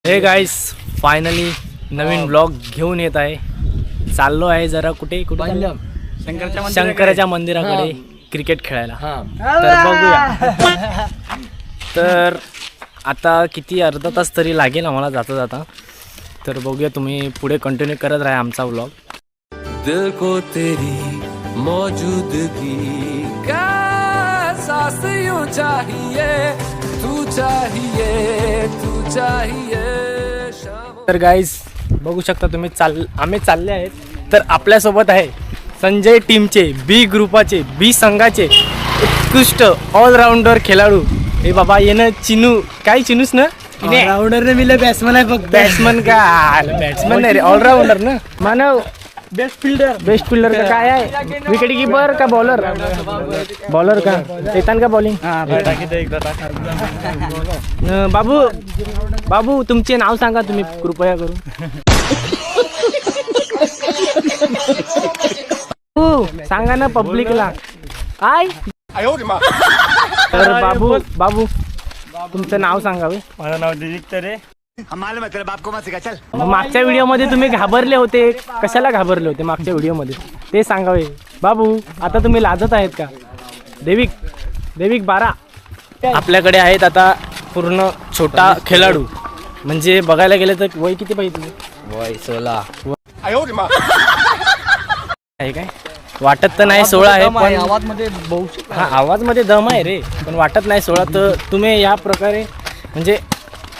Hey guys finally नवीन blog घेऊन येत आहे. चाललो आहे जरा कुठे शंकराच्या मंदिराकडे क्रिकेट खेळायला. तर बघूया. तर आता किती अर्धा तास तरी लागेल आम्हाला जाता जाता. तर बघूया, तुम्ही पुढे कंटिन्यू करत राहा आमचा ब्लॉग. दिल को तेरी मौजूदगी का एहसास यूं चाहिए, तू चाहिए, तू चाहिए. तर गाईज बघू शकता तुम्ही, आम्ही चालले आहेत. तर आपल्यासोबत आहे संजय टीमचे, बी ग्रुपाचे, बी संघाचे उत्कृष्ट ऑलराऊंडर खेळाडू. हे बाबा येणं चिनू, काय चिनूस ना ऑलराउंडर ने मिले बॅट्समन आहे फक्त. बॅट्समन का बॅट्समन नाही रे, ऑलराऊंडर ना. मानव बेस्ट फिल्डर का काय आहे? विकेट कीपर का बॉलर? बॉलर का येतान का बॉलिंग? बाबू तुमचे नाव सांगा तुम्ही कृपया करून. सांगा ना पब्लिकला काय. तर बाबू तुमचं नाव सांगावे. माझं नाव दिलीप तरे. मागच्या व्हिडिओमध्ये तुम्ही घाबरले होते, कशाला घाबरले होते मागच्या व्हिडिओमध्ये ते सांगावे. बाबू आता तुम्ही लाजत आहेत का? देविक 12 आपल्याकडे आहेत आता. पूर्ण छोटा खेळाडू, म्हणजे बघायला गेलं तर वय किती पाहिजे? वय 16 आहे काय? वाटत तर नाही 16 आहे, पण आवाजमध्ये आवाजमध्ये दम आहे रे, पण वाटत नाही 16. तर तुम्ही या प्रकारे म्हणजे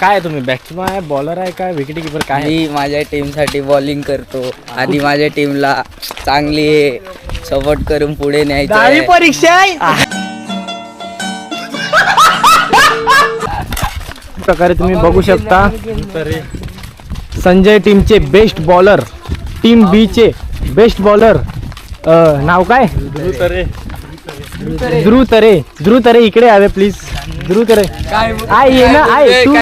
काय तुम्ही बॅट्समन आहे, बॉलर आहे का विकेट कीपर काय? मी माझ्या टीमसाठी बॉलिंग करतो आणि माझ्या टीमला चांगली सपोर्ट करून पुढे न्यायचं. परीक्षा प्रकारे तुम्ही बघू शकता. संजय टीमचे बेस्ट बॉलर, टीम बी चे बेस्ट बॉलर नाव काय? ध्रुव तरे इकडे यावे प्लीज. ध्रुव तरे आय ये ना, आय तू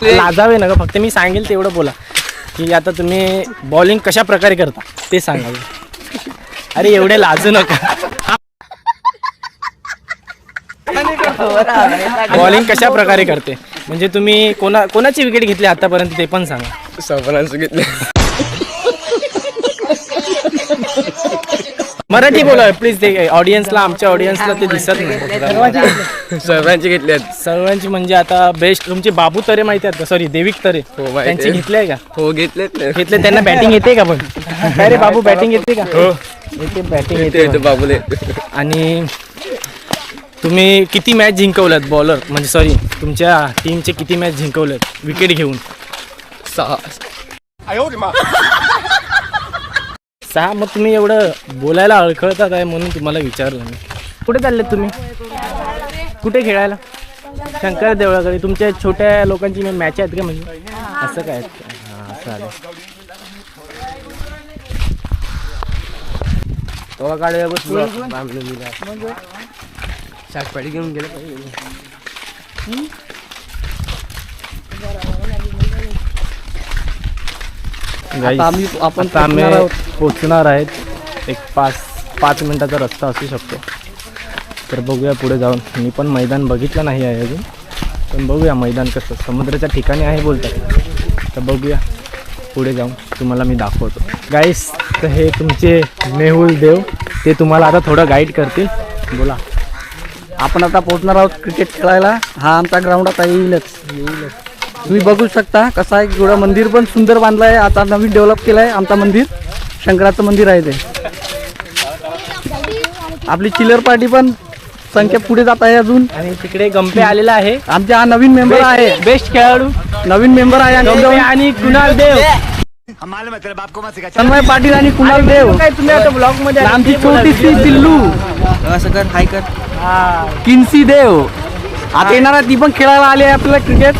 लाजावे ना फक्त. मी सांगेल तेवढं बोला की आता तुम्ही बॉलिंग कशा प्रकारे करता ते सांगावे. अरे एवढे लाजू नका. बॉलिंग कशा प्रकारे करते म्हणजे तुम्ही कोणाची विकेट घेतली आतापर्यंत ते पण सांगा. सर्वांचं घेतलं. मराठी बोला प्लीज. ते ऑडियन्सला, आमच्या ऑडियन्सला ते दिसत नाही. सर्वांचे घेतले. सर्वांची म्हणजे आता बेस्ट तुमचे बाबू तरे माहिती आहेत का? सॉरी देविक तरे. त्यांचे घेतले का? हो घेतले. त्यांना बॅटिंग येते का? पण काय रे बाबू बॅटिंग येते का? येते, बॅटिंग येते बाबूले. आणि तुम्ही किती मॅच जिंकवल्यात बॉलर म्हणजे सॉरी तुमच्या टीमचे किती मॅच जिंकवल्यात विकेट घेऊन? 6. 6. मग तुम्ही एवढं बोलायला अडखळतात आहे म्हणून तुम्हाला विचारलं मी. कुठे चाललेत तुम्ही? कुठे खेळायला? शंकर देवळाकडे. तुमच्या छोट्या लोकांची मॅच आहेत का म्हणजे असं काय? हां चालेल. तो काढूया बसलो शाकपाडी घेऊन गेलं पाहिजे. आम्ही पोचणार आहेत. एक 5 मिनिटाचा रस्ता असू शकतो. तर बघूया पुढे जाऊन. मी पण मैदान बघितलं नाही आहे अजून, पण बघूया मैदान कसं. समुद्राच्या ठिकाणी आहे बोलतात. तर बघूया पुढे जाऊन तुम्हाला मी दाखवतो. गाईस तर हे तुमचे मेहुल देव, ते तुम्हाला आता थोडं गाईड करतील. बोला. आपण आता पोहोचणार आहोत क्रिकेट खेळायला. हा आमचा ग्राउंड आता येईलच. तुम्ही बघू शकता कसं आहे. एवढं मंदिर पण सुंदर बांधलं आहे. आता नवीन डेव्हलप केलं आहे आमचा मंदिर. शंकराचं मंदिर आहे ते. आपली चिल्लर पार्टी पण संख्या पुढे जात आहे अजून. आणि तिकडे गंपे आलेला आहे. आमचा हा नवीन मेंबर आहे, बेस्ट खेळाडू नवीन मेंबर आहे. आणि कुणाल देव, तन्मय पाटील आणि कुणाल देव. काय तुम्ही आता ब्लॉग मध्ये आमची छोटीशी पिल्लू असं कर, हाय कर. किन्सी देव आता येणार आहे. ती पण खेळायला आली आहे आपल्याला क्रिकेट.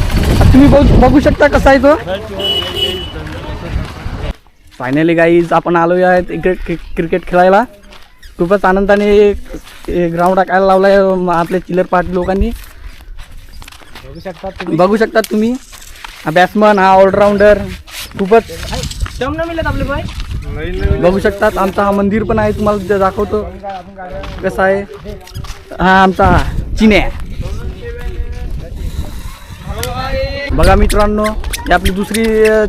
तुम्ही बघू शकता कसा आहे तो. फायनली गाईज आपण आलो आहेत इकडे क्रिकेट खेळायला. खूपच आनंदाने ग्राउंड टाकायला लावला आहे आपल्या चिल्लर पार्टी लोकांनी. बघू शकता तुम्ही. हा बॅट्समन, हा ऑलराऊंडर. खूपच बघू शकतात. आमचा हा मंदिर पण आहे, तुम्हाला दाखवतो कसं आहे. हा आमचा चिन्या. बघा मित्रांनो, ही आपली दुसरी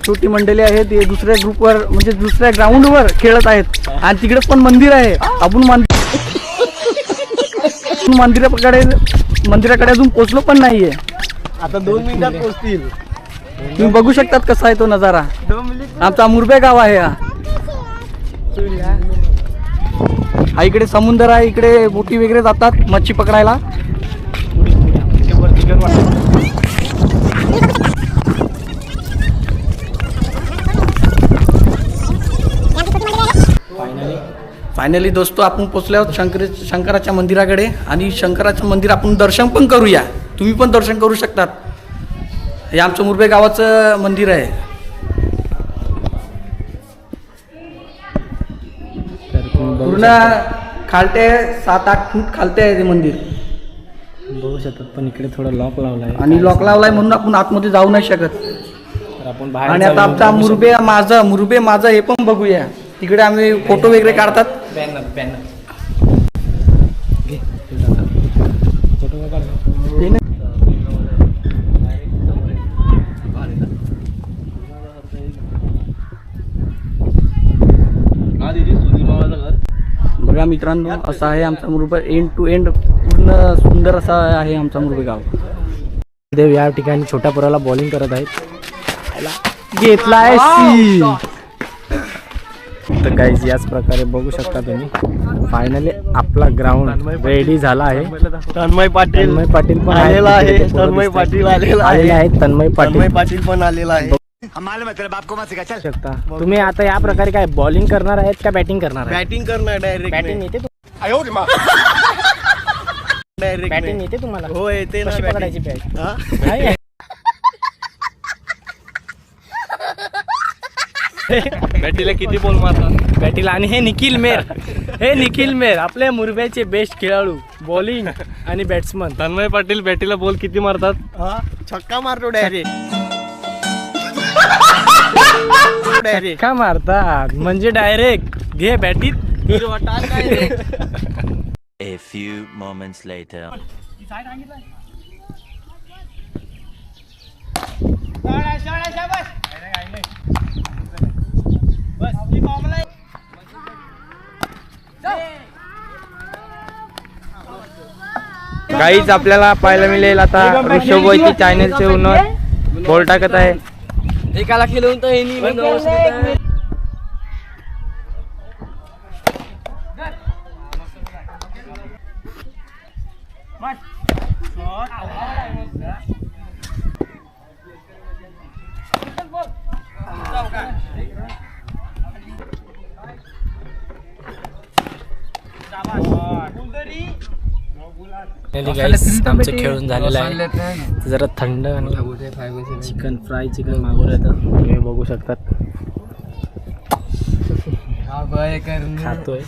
छोटी मंडळी आहे, ते दुसऱ्या ग्रुपवर म्हणजे दुसऱ्या ग्राउंडवर खेळत आहेत. आणि तिकडे पण मंदिर आहे. आपण मंदिराकडे अजून पोहोचलो पण नाहीये. आता 2 मिनिटात पोहोचतील. तुम्ही बघू शकतात कसा आहे तो नजारा. आमचा मुरबे गाव आहे हा इकडे समुद्र आहे. इकडे बोटी वगैरे जातात मच्छी पकडायला. फायनली दोस्तो आपण पोचलो आहोत शंकराच्या मंदिराकडे. आणि शंकराचं मंदिर आपण दर्शन पण करूया. तुम्ही पण दर्शन करू शकतात. हे आमचं मुरबे गावाचं मंदिर आहे. पूर्ण खालते 7-8 फूट खालते आहे ते मंदिर. बघू शकतात, पण इकडे थोडं लॉक लावलं आहे. आणि लॉक लावलाय म्हणून आपण आतमध्ये जाऊ नाही शकत. तर आपण बाहेर आणि आता आमचा मुरबे माझं हे पण बघूया. तिकडे आम्ही फोटो वगैरे काढतात. बॅनर बघा मित्रांनो, असं आहे आमचा मुरबे. एंड टू एंड पूर्ण सुंदर असा आहे आमचा मुरबे गाव. देव या ठिकाणी छोट्या पोराला बॉलिंग करत आहेत. घेतलाय सी. तर गाईज याच प्रकारे बघू शकता तुम्ही. फायनली आपला ग्राउंड रेडी झाला आहे. तन्मय पाटील पण आलेला आहे. तन्मय पाटील आलेला आहे. तन्मय पाटील पण आलेला आहे. शकता तुम्ही आता या प्रकारे काय बॉलिंग करणार आहेत का बॅटिंग करणार आहे? बॅटिंग करणार डायरेक्ट. बॅटिंग येते डायरेक्ट बॅटिंग येते तुम्हाला? हो येते ना. कशी batting. पकडायची बॅट? हा? नाही. बॅटीला किती बॉल मारतात? बॅटीला. आणि हे निखिल मेर आपल्या मुरब्याचे बेस्ट खेळाडू, बॉलिंग आणि बॅट्समन. तन्मय पाटील बॅटीला बॉल किती मारतात? छक्का मारतो डायरेक्ट. का मारतात म्हणजे डायरेक्ट घे बॅटीत. A few moments later. काहीच आपल्याला पाहायला मिळेल आता ऋषभ वैती चॅनलचे ओनर बॉल टाकत आहे. एकाला खेळून तर हे नाही. आमचं खेळून झालेलं आहे. जरा थंड आणि चिकन मागवलं येतं. तुम्ही बघू शकतात खातोय.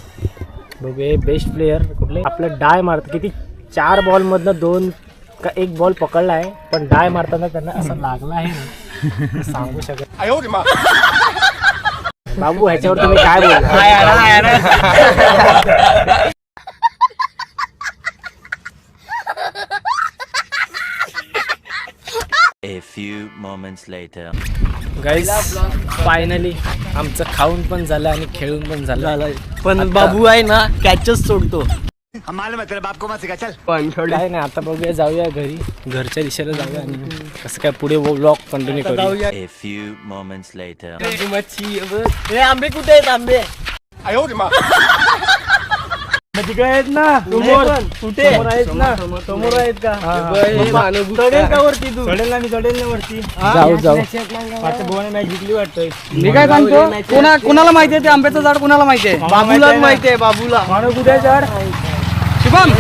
बघू बेस्ट प्लेयर कुठले आपलं डाय मारत. किती 4 बॉलमधनं 2 का 1 बॉल पकडला आहे, पण डाय मारताना त्यांना असं लागला आहे ना, सांगू शकत. बाबू ह्याच्यावर तुम्ही काय बोलता? A few moments later. Guys finally आमचं खाऊन पण झालं आणि खेळून पण झालं. पण बाबू आहे ना कॅचच सोडतो. काय नाही, आता बघूया जाऊया घरी, घरच्या दिशेला जाऊया आणि कसं काय पुढे व्लॉग कंटिन्यू करूया. A few moments later. आंबे कुठे आहेत? आंबे तिकडे आहेत ना समोर. कुठे आहेत ना समोर आहेत का? चढेल का वरती तू? चढेल ना, मी चढेल ना वरती. जाऊ आता गोवाने मॅच जिंकली वाटतंय. मी काय सांगतो, कोणाला माहिती आहे ते आंब्याचं झाड? कोणाला माहिती आहे? बाबूला माहिती आहे. बाबूला माणूस कुठे आहे झाड? शुभम,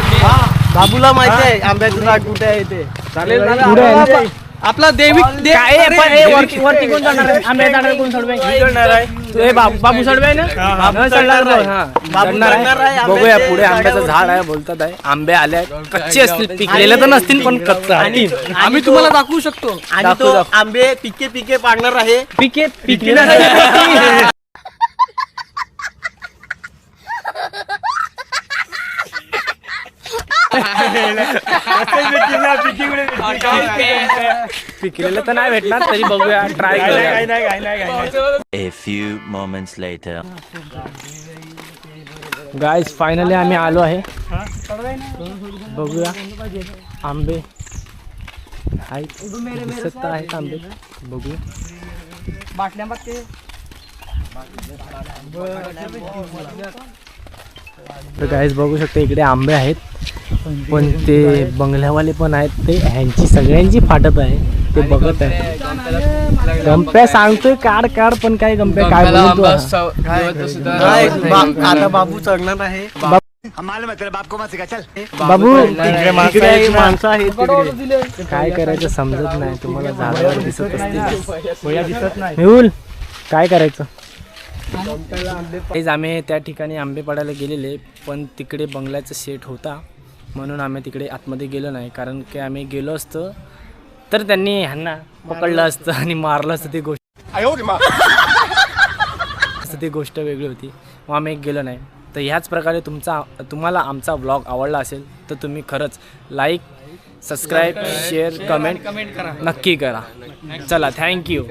बाबूला माहिती आहे आंब्याचं झाड कुठे आहे ते. चालेल पुढे आहे. आपला देविक काय आहे पण वरती कोण जाणार आहे? आंबे जाणार कोण सोडवे? बाबू सोडवे ना? चढणार आहे. बघूया पुढे आंब्याचं झाड आहे बोलतात आहे. आंबे आले आहेत, कच्चे असतील, पिकलेले तर नसतील पण कच्चे आहेत. आम्ही तुम्हाला दाखवू शकतो. आणि तो आंबे पिके पाडणार आहे. पिकले पिकलेलं तर नाही भेटणार, तरी बघूया, ट्राय करूया. A few moments later. Guys finally आम्ही आलो आहे. बघूया आंबे आहेत, दिसत तर आहेत आंबे. बघूया. तर गाईज बघू शकता इकडे आंबे आहेत, पण ते बंगल्यावाले पण आहेत, ते ह्यांची सगळ्यांची फाटत आहे, ते बघत आहे. गंप्या सांगतोय काढ काढ, पण काय गंप्या काय बोलतो आता बाबू चढणार आहे. बाबू तिकडे माणसं आहेत तिकडे. काय करायचं समजत नाही. तुम्हाला झाडावर दिसत असतील, मेहुल काय करायचं. आम्ही त्या ठिकाणी आंबे पडायला गेलेले, पण तिकडे बंगल्याचा शेट होता म्हणून आम्ही तिकडे आतमध्ये गेलो नाही. कारण की आम्ही गेलो असतो तर त्यांनी ह्यांना पकडलं असतं आणि मारलं असतं. ती गोष्ट वेगळी होती, मग आम्ही गेलो नाही. तर ह्याच प्रकारे तुम्हाला आमचा व्लॉग आवडला असेल तर तुम्ही खरंच लाईक, सबस्क्राईब, शेअर, कमेंट नक्की करा. चला, थँक्यू.